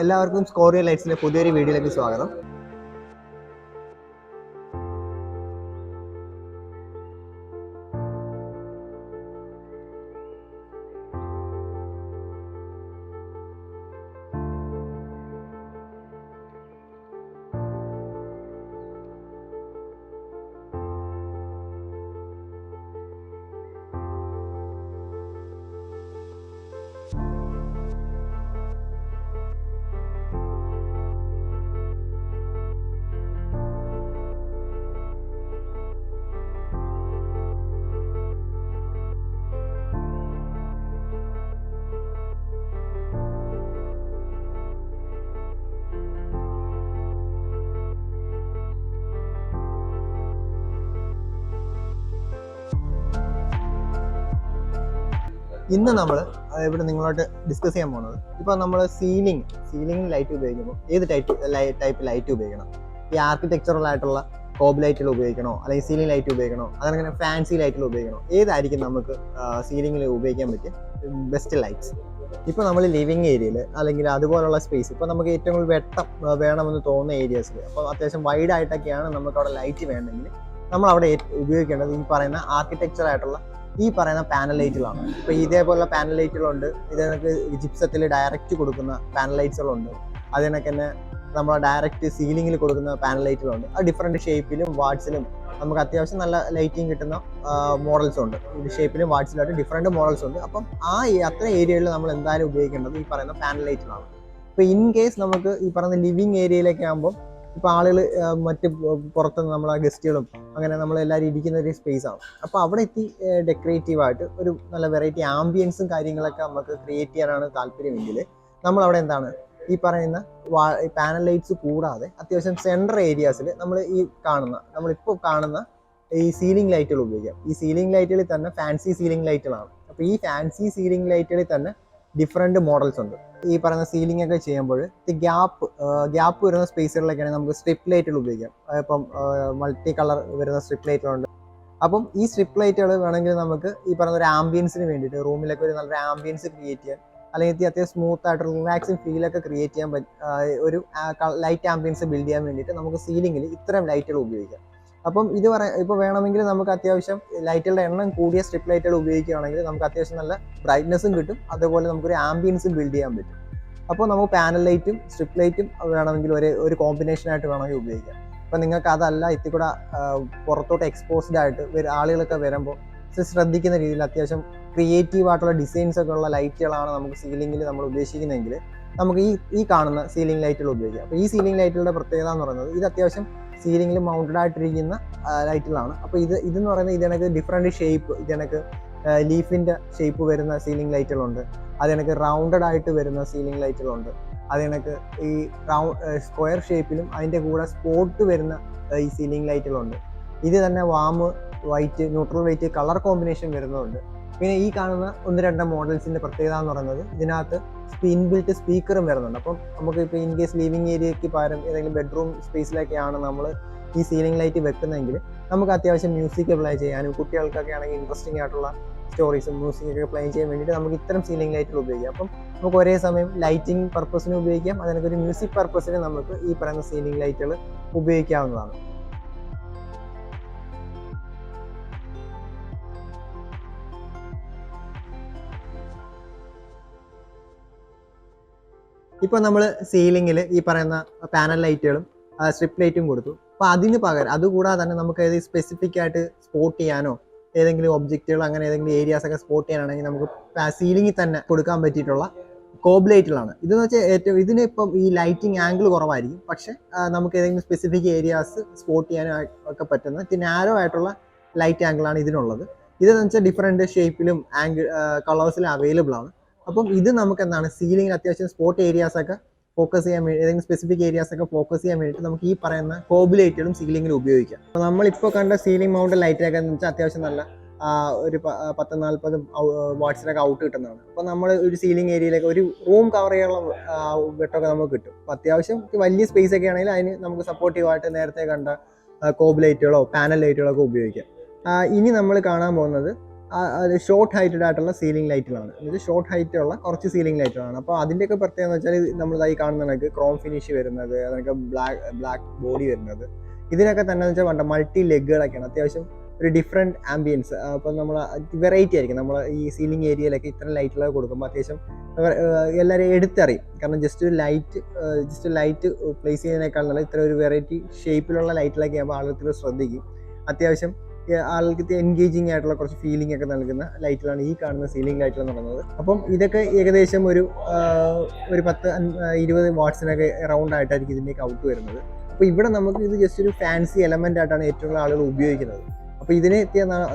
എല്ലാവർക്കും സ്കോറിയോ ലൈറ്റ്സിന്റെ പുതിയൊരു വീഡിയോയിലേക്ക് സ്വാഗതം. ഇന്ന് നമ്മൾ ഇവിടെ നിങ്ങളോട്ട് ഡിസ്കസ് ചെയ്യാൻ പോകുന്നത് ഇപ്പോൾ നമ്മൾ സീലിംഗ് ലൈറ്റ് ഉപയോഗിക്കുമ്പോൾ ഏത് ടൈപ്പ് ലൈറ്റ് ഉപയോഗിക്കണം? ഈ ആർക്കിടെക്ചറൽ ആയിട്ടുള്ള കോബ് ലൈറ്റുകൾ ഉപയോഗിക്കണോ, അല്ലെങ്കിൽ സീലിംഗ് ലൈറ്റ് ഉപയോഗിക്കണോ, അതങ്ങനെ ഫാൻസി ലൈറ്റുകൾ ഉപയോഗിക്കണോ? ഏതായിരിക്കും നമുക്ക് സീലിംഗിൽ ഉപയോഗിക്കാൻ പറ്റിയ ബെസ്റ്റ് ലൈറ്റ്സ്? ഇപ്പോൾ നമ്മൾ ലിവിങ് ഏരിയയിൽ അല്ലെങ്കിൽ അതുപോലുള്ള സ്പേസ്, ഇപ്പോൾ നമുക്ക് ഏറ്റവും കൂടുതൽ വെട്ടം വേണമെന്ന് തോന്നുന്ന ഏരിയാസിൽ, അപ്പോൾ അത്യാവശ്യം വൈഡ് ആയിട്ടൊക്കെയാണ് നമുക്ക് അവിടെ ലൈറ്റ് വേണമെങ്കിൽ നമ്മൾ അവിടെ ഉപയോഗിക്കേണ്ടത് ഈ പറയുന്ന ആർക്കിടെക്ചർ ആയിട്ടുള്ള ഈ പറയുന്ന പാനൽ ലൈറ്റുകളാണ്. ഇപ്പോൾ ഇതേപോലുള്ള പാനൽ ലൈറ്റുകളുണ്ട്, ഇതിനൊക്കെ ജിപ്സത്തിൽ ഡയറക്റ്റ് കൊടുക്കുന്ന പാനൽ ലൈറ്റ്സുകളുണ്ട്, അതിനൊക്കെ തന്നെ നമ്മൾ ഡയറക്റ്റ് സീലിംഗിൽ കൊടുക്കുന്ന പാനൽ ലൈറ്റുകളുണ്ട്. അത് ഡിഫറെൻറ്റ് ഷേപ്പിലും വാട്സിലും നമുക്ക് അത്യാവശ്യം നല്ല ലൈറ്റിംഗ് കിട്ടുന്ന മോഡൽസ് ഉണ്ട്. ഷേപ്പിലും വാട്സിലായിട്ട് ഡിഫറെൻറ്റ് മോഡൽസ് ഉണ്ട്. അപ്പം അത്ര ഏരിയകളിൽ നമ്മൾ എന്തായാലും ഉപയോഗിക്കേണ്ടത് ഈ പറയുന്ന പാനൽ ലൈറ്റുകളാണ്. ഇപ്പോൾ ഇൻ കേസ് നമുക്ക് ഈ പറയുന്ന ലിവിങ് ഏരിയയിലൊക്കെ ആകുമ്പോൾ ഇപ്പോൾ ആളുകൾ മറ്റ് പുറത്തുനിന്ന് നമ്മളെ ഗസ്റ്റുകളും അങ്ങനെ നമ്മളെല്ലാവരും ഇരിക്കുന്ന ഒരു സ്പേസാണ്. അപ്പോൾ അവിടെ എത്തി ഡെക്കറേറ്റീവായിട്ട് ഒരു നല്ല വെറൈറ്റി ആംബിയൻസും കാര്യങ്ങളൊക്കെ നമുക്ക് ക്രിയേറ്റ് ചെയ്യാനാണ് താല്പര്യമെങ്കിൽ നമ്മളവിടെ എന്താണ് ഈ പറയുന്ന പാനൽ ലൈറ്റ്സ് കൂടാതെ അത്യാവശ്യം സെൻട്രൽ ഏരിയാസിൽ നമ്മളിപ്പോൾ കാണുന്ന ഈ സീലിംഗ് ലൈറ്റുകൾ ഉപയോഗിക്കാം. ഈ സീലിംഗ് ലൈറ്റുകളിൽ തന്നെ ഫാൻസി സീലിംഗ് ലൈറ്റുകളാണ്. അപ്പോൾ ഈ ഫാൻസി സീലിംഗ് ലൈറ്റുകളിൽ തന്നെ ഡിഫറെൻറ്റ് മോഡൽസ് ഉണ്ട്. ഈ പറയുന്ന സീലിംഗ് ഒക്കെ ചെയ്യുമ്പോൾ ഗ്യാപ്പ് വരുന്ന സ്പേസുകളിലൊക്കെയാണെങ്കിൽ നമുക്ക് സ്ട്രിപ്പ് ലൈറ്റുകൾ ഉപയോഗിക്കാം. ഇപ്പം മൾട്ടി കളർ വരുന്ന സ്ട്രിപ്പ് ലൈറ്റുകളുണ്ട്. അപ്പം ഈ സ്ട്രിപ്പ് ലൈറ്റുകൾ വേണമെങ്കിൽ നമുക്ക് ഈ പറയുന്ന ഒരു ആംബിയൻസിന് വേണ്ടിയിട്ട് റൂമിലൊക്കെ ഒരു നല്ലൊരു ആംബിയൻസ് ക്രിയേറ്റ് ചെയ്യാൻ, അല്ലെങ്കിൽ അത്യാവശ്യം സ്മൂത്ത് ആയിട്ട് റിലാക്സിങ് ഫീലൊക്കെ ക്രിയേറ്റ് ചെയ്യാൻ ഒരു ലൈറ്റ് ആംബിയൻസ് ബിൽഡ് ചെയ്യാൻ വേണ്ടിയിട്ട് നമുക്ക് സീലിംഗിൽ ഇത്തരം ലൈറ്റുകൾ ഉപയോഗിക്കാം. അപ്പം ഇപ്പോൾ വേണമെങ്കിൽ നമുക്ക് അത്യാവശ്യം ലൈറ്റുകളുടെ എണ്ണം കൂടിയ സ്ട്രിപ്പ് ലൈറ്റുകൾ ഉപയോഗിക്കുകയാണെങ്കിൽ നമുക്ക് അത്യാവശ്യം നല്ല ബ്രൈറ്റ്നസ്സും കിട്ടും, അതുപോലെ നമുക്കൊരു ആംബിയൻസും ബിൽഡ് ചെയ്യാൻ പറ്റും. അപ്പോൾ നമുക്ക് പാനൽ ലൈറ്റും സ്ട്രിപ്പ് ലൈറ്റും വേണമെങ്കിൽ ഒരു കോമ്പിനേഷനായിട്ട് വേണമെങ്കിൽ ഉപയോഗിക്കാം. അപ്പം നിങ്ങൾക്ക് അതല്ല ഇത്തിക്കൂടെ പുറത്തോട്ട് എക്സ്പോസ്ഡ് ആയിട്ട് ആളുകളൊക്കെ വരുമ്പോൾ ശ്രദ്ധിക്കുന്ന രീതിയിൽ അത്യാവശ്യം ക്രിയേറ്റീവായിട്ടുള്ള ഡിസൈൻസ് ഒക്കെ ഉള്ള ലൈറ്റുകളാണ് നമുക്ക് സീലിംഗിൽ നമ്മൾ ഉദ്ദേശിക്കുന്നതെങ്കിൽ നമുക്ക് ഈ കാണുന്ന സീലിംഗ് ലൈറ്റുകൾ ഉപയോഗിക്കാം. അപ്പോൾ ഈ സീലിംഗ് ലൈറ്റുകളുടെ പ്രത്യേകത എന്ന് പറയുന്നത് ഇത് അത്യാവശ്യം സീലിംഗിൽ മൗണ്ടഡ് ആയിട്ടിരിക്കുന്ന ലൈറ്റുകളാണ്. അപ്പോൾ ഇതെന്ന് പറയുന്നത് ഇതിനൊക്കെ ഡിഫറെൻറ്റ് ഷേപ്പ്, ഇതിനൊക്കെ ലീഫിൻ്റെ ഷേപ്പ് വരുന്ന സീലിംഗ് ലൈറ്റുകളുണ്ട്, അതിനൊക്കെ റൗണ്ടഡ് ആയിട്ട് വരുന്ന സീലിംഗ് ലൈറ്റുകളുണ്ട്, അതിനൊക്കെ ഈ സ്ക്വയർ ഷേപ്പിലും അതിൻ്റെ കൂടെ സ്പോട്ട് വരുന്ന ഈ സീലിംഗ് ലൈറ്റുകളുണ്ട്. ഇത് തന്നെ warm white, neutral white colour combination വരുന്നതുണ്ട്. പിന്നെ ഈ കാണുന്ന 1-2 മോഡൽസിൻ്റെ പ്രത്യേകത എന്ന് പറയുന്നത് ഇതിനകത്ത് ഇൻബിൽറ്റ് സ്പീക്കറും വരുന്നുണ്ട്. അപ്പം നമുക്ക് ഇപ്പോൾ ഇൻ കേസ് ലിവിങ് ഏരിയയ്ക്ക് പകരം ഏതെങ്കിലും ബെഡ്റൂം സ്പേസിലൊക്കെയാണ് നമ്മൾ ഈ സീലിംഗ് ലൈറ്റ് വെക്കുന്നതെങ്കിൽ നമുക്ക് അത്യാവശ്യം മ്യൂസിക് പ്ലേ ചെയ്യാനും കുട്ടികൾക്കൊക്കെ ആണെങ്കിൽ ഇൻട്രസ്റ്റിംഗ് ആയിട്ടുള്ള സ്റ്റോറീസും മ്യൂസിക്കൊക്കെ പ്ലേ ചെയ്യാൻ വേണ്ടിയിട്ട് നമുക്ക് ഇത്തരം സീലിംഗ് ലൈറ്റുകൾ ഉപയോഗിക്കാം. അപ്പം നമുക്ക് ഒരേ സമയം ലൈറ്റിംഗ് പർപ്പസിന് ഉപയോഗിക്കാം, അതിനൊക്കെ ഒരു മ്യൂസിക് പർപ്പസിന് നമുക്ക് ഈ പറയുന്ന സീലിംഗ് ലൈറ്റുകൾ ഉപയോഗിക്കാവുന്നതാണ്. ഇപ്പോൾ നമ്മൾ സീലിംഗിൽ ഈ പറയുന്ന പാനൽ ലൈറ്റുകളും സ്ട്രിപ്പ് ലൈറ്റും കൊടുത്തു. അപ്പോൾ അതിന് പകരം അതുകൂടാതെ തന്നെ നമുക്ക് ഏത് സ്പെസിഫിക് ആയിട്ട് സ്പോട്ട് ചെയ്യാനോ ഏതെങ്കിലും ഒബ്ജക്റ്റുകൾ അങ്ങനെ ഏതെങ്കിലും ഏരിയാസ് ഒക്കെ സ്പോട്ട് ചെയ്യാനാണെങ്കിൽ നമുക്ക് സീലിംഗിൽ തന്നെ കൊടുക്കാൻ പറ്റിയിട്ടുള്ള കോബ് ലൈറ്റുകളാണ്. ഇതെന്ന് വെച്ചാൽ ഇതിന് ഇപ്പം ഈ ലൈറ്റിംഗ് ആംഗിൾ കുറവായിരിക്കും, പക്ഷെ നമുക്ക് ഏതെങ്കിലും സ്പെസിഫിക് ഏരിയാസ് സ്പോട്ട് ചെയ്യാനോ ഒക്കെ പറ്റുന്ന നാരോ ആയിട്ടുള്ള ലൈറ്റ് ആംഗിളാണ് ഇതിനുള്ളത്. ഇതെന്ന് വെച്ചാൽ ഡിഫറെൻറ്റ് ഷേപ്പിലും കളേഴ്സിലും അവൈലബിൾ ആണ്. അപ്പം ഇത് നമുക്ക് എന്താണ് സീലിംഗിൽ അത്യാവശ്യം സ്പോട്ട് ഏരിയാസൊക്കെ ഫോക്കസ് ചെയ്യാൻ വേണ്ടി, ഏതെങ്കിലും സ്പെസിഫിക് ഏരിയാസൊക്കെ ഫോക്കസ് ചെയ്യാൻ വേണ്ടിയിട്ട് നമുക്ക് ഈ പറയുന്ന കോബ് ലൈറ്റുകളും സീലിംഗിൽ ഉപയോഗിക്കാം. അപ്പോൾ നമ്മളിപ്പോൾ കണ്ട സീലിംഗ് മൗണ്ട് ലൈറ്റൊക്കെ എന്ന് വെച്ചാൽ അത്യാവശ്യം നല്ല ഒരു 10-40 വാട്ട്സിലൊക്കെ ഔട്ട് കിട്ടുന്നതാണ്. അപ്പോൾ നമ്മൾ ഒരു സീലിംഗ് ഏരിയയിലേക്ക് ഒരു റൂം കവർ ചെയ്യാനുള്ള വെട്ടമൊക്കെ നമുക്ക് കിട്ടും. അപ്പോൾ അത്യാവശ്യം വലിയ സ്പേസ് ഒക്കെ ആണെങ്കിൽ അതിന് നമുക്ക് സപ്പോർട്ടീവായിട്ട് നേരത്തെ കണ്ട കോബ് ലൈറ്റുകളോ പാനൽ ലൈറ്റുകളോ ഒക്കെ ഉപയോഗിക്കാം. ഇനി നമ്മൾ കാണാൻ പോകുന്നത് ഷോർട്ട് ഹൈറ്റഡ് ആയിട്ടുള്ള സീലിംഗ് ലൈറ്റുകളാണ്. ഇത് ഷോർട്ട് ഹൈറ്റ് ഉള്ള കുറച്ച് സീലിംഗ് ലൈറ്റുകളാണ്. അപ്പോൾ അതിൻ്റെയൊക്കെ പ്രത്യേകത എന്ന് വെച്ചാൽ നമ്മളിതായി കാണുന്ന കണക്ക് ക്രോം ഫിനിഷ് വരുന്നത്, അതിനൊക്കെ ബ്ലാക്ക് ബോഡി വരുന്നത്, ഇതിനൊക്കെ തന്നെ എന്ന് വെച്ചാൽ മൾട്ടി ലെഗുകളൊക്കെയാണ്. അത്യാവശ്യം ഒരു ഡിഫറെൻറ്റ് ആംബിയൻസ്. അപ്പോൾ നമ്മൾ വെറൈറ്റി ആയിരിക്കും. നമ്മൾ ഈ സീലിംഗ് ഏരിയയിലൊക്കെ ഇത്തരം ലൈറ്റുകളൊക്കെ കൊടുക്കുമ്പോൾ അത്യാവശ്യം എല്ലാവരും എടുത്തറിയും. കാരണം ജസ്റ്റ് ലൈറ്റ് പ്ലേസ് ചെയ്യുന്നതിനേക്കാൾ നല്ല ഇത്ര ഒരു വെറൈറ്റി ഷേപ്പിലുള്ള ലൈറ്റിലൊക്കെ ആകുമ്പോൾ ആളുകൾ ശ്രദ്ധിക്കും. അത്യാവശ്യം ആൾക്ക് എൻഗേജിങ് ആയിട്ടുള്ള കുറച്ച് ഫീലിംഗ് ഒക്കെ നൽകുന്ന ലൈറ്റുകളാണ് ഈ കാണുന്ന സീലിംഗ് ലൈറ്റുകൾ എന്ന് പറയുന്നത്. അപ്പം ഇതൊക്കെ ഏകദേശം ഒരു 10-20 വാട്ട്സിനൊക്കെ അറൗണ്ട് ആയിട്ടായിരിക്കും ഇതിൻ്റെയൊക്കെ ഔട്ട് വരുന്നത്. അപ്പോൾ ഇവിടെ നമുക്ക് ഇത് ജസ്റ്റ് ഒരു ഫാൻസി എലമെൻ്റ് ആയിട്ടാണ് ഏറ്റവും കൂടുതൽ ആളുകൾ ഉപയോഗിക്കുന്നത്. അപ്പോൾ ഇതിന്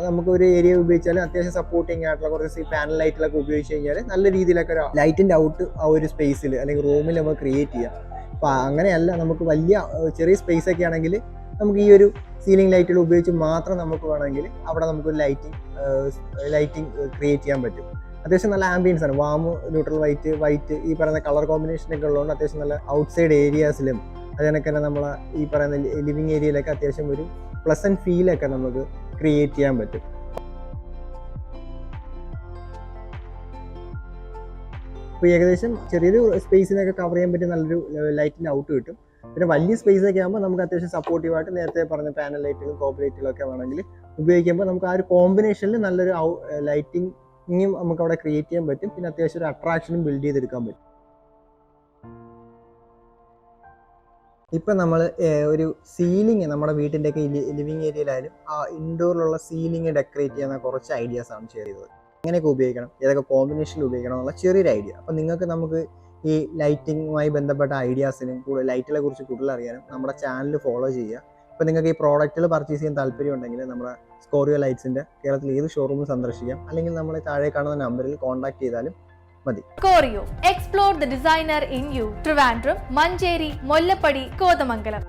നമുക്ക് ഒരു ഏരിയ ഉപയോഗിച്ചാൽ അത്യാവശ്യം സപ്പോർട്ടിങ് ആയിട്ടുള്ള കുറച്ച് പാനൽ ലൈറ്റിലൊക്കെ ഉപയോഗിച്ച് കഴിഞ്ഞാൽ നല്ല രീതിയിലൊക്കെ ഒരു ലൈറ്റിൻ്റെ ഔട്ട് ആ ഒരു സ്പേസിൽ അല്ലെങ്കിൽ റൂമിൽ നമുക്ക് ക്രിയേറ്റ് ചെയ്യാം. അപ്പോൾ അങ്ങനെയല്ല, നമുക്ക് വലിയ ചെറിയ സ്പേസ് ഒക്കെ ആണെങ്കിൽ നമുക്ക് ഈ ഒരു സീലിംഗ് ലൈറ്റുകൾ ഉപയോഗിച്ച് മാത്രം നമുക്ക് വേണമെങ്കിൽ അവിടെ നമുക്കൊരു ലൈറ്റിംഗ് ക്രിയേറ്റ് ചെയ്യാൻ പറ്റും. അത്യാവശ്യം നല്ല ആംബിയൻസ് ആണ്. വാം, ന്യൂട്രൽ വൈറ്റ് ഈ പറയുന്ന കളർ കോമ്പിനേഷനൊക്കെ ഉള്ളതുകൊണ്ട് അത്യാവശ്യം നല്ല ഔട്ട്സൈഡ് ഏരിയാസിലും അതിനൊക്കെ തന്നെ നമ്മൾ ഈ പറയുന്ന ലിവിങ് ഏരിയയിലൊക്കെ അത്യാവശ്യം ഒരു പ്ലസന്റ് ഫീലൊക്കെ നമുക്ക് ക്രിയേറ്റ് ചെയ്യാൻ പറ്റും. അപ്പോൾ ഏകദേശം ചെറിയൊരു സ്പേസിനൊക്കെ കവർ ചെയ്യാൻ പറ്റിയ നല്ലൊരു ലൈറ്റിൻ്റെ ഔട്ട് കിട്ടും. പിന്നെ വലിയ സ്പേസ് ഒക്കെ ആകുമ്പോൾ നമുക്ക് അത്യാവശ്യം സപ്പോർട്ടീവായിട്ട് നേരത്തെ പറഞ്ഞ പാനൽ ലൈറ്റുകളും കോപ്പ് ലൈറ്റുകളും ഒക്കെ വേണമെങ്കിൽ ഉപയോഗിക്കുമ്പോൾ നമുക്ക് ആ ഒരു കോമ്പിനേഷനിൽ നല്ലൊരു ലൈറ്റിങ്ങും നമുക്ക് അവിടെ ക്രിയേറ്റ് ചെയ്യാൻ പറ്റും. പിന്നെ അത്യാവശ്യം ഒരു അട്രാക്ഷനും ബിൽഡ് ചെയ്തെടുക്കാൻ പറ്റും. ഇപ്പം നമ്മൾ ഒരു സീലിംഗ് നമ്മുടെ വീട്ടിൻ്റെയൊക്കെ ലിവിങ് ഏരിയയിലായാലും ആ ഇൻഡോറിലുള്ള സീലിംഗ് ഡെക്കറേറ്റ് ചെയ്യുന്ന കുറച്ച് ഐഡിയാസാണ് ഷെയർ ചെയ്തത്. എങ്ങനെയൊക്കെ ഉപയോഗിക്കണം, ഏതൊക്കെ കോമ്പിനേഷനിൽ ഉപയോഗിക്കണം എന്നുള്ള ചെറിയൊരു ഐഡിയ. അപ്പം നമുക്ക് ഈ ലൈറ്റിങ്ങുമായി ബന്ധപ്പെട്ട ഐഡിയാസിനും ലൈറ്റുകളെ കുറിച്ച് കൂടുതൽ അറിയാനും നമ്മുടെ ചാനൽ ഫോളോ ചെയ്യുക. അപ്പോൾ നിങ്ങൾക്ക് ഈ പ്രോഡക്റ്റുകൾ പർച്ചേസ് ചെയ്യാൻ താല്പര്യം ഉണ്ടെങ്കിൽ നമ്മുടെ സ്കോറിയോ ലൈറ്റ്സിൻ്റെ കേരളത്തിൽ ഏത് ഷോറൂമും സന്ദർശിക്കാം. അല്ലെങ്കിൽ നമ്മൾ താഴെ കാണുന്ന നമ്പറിൽ കോൺടാക്ട് ചെയ്താലും മതി. Scorio. Explore the designer in you. Trivandrum, Manjeri, Mollapadi, Kodamangalam.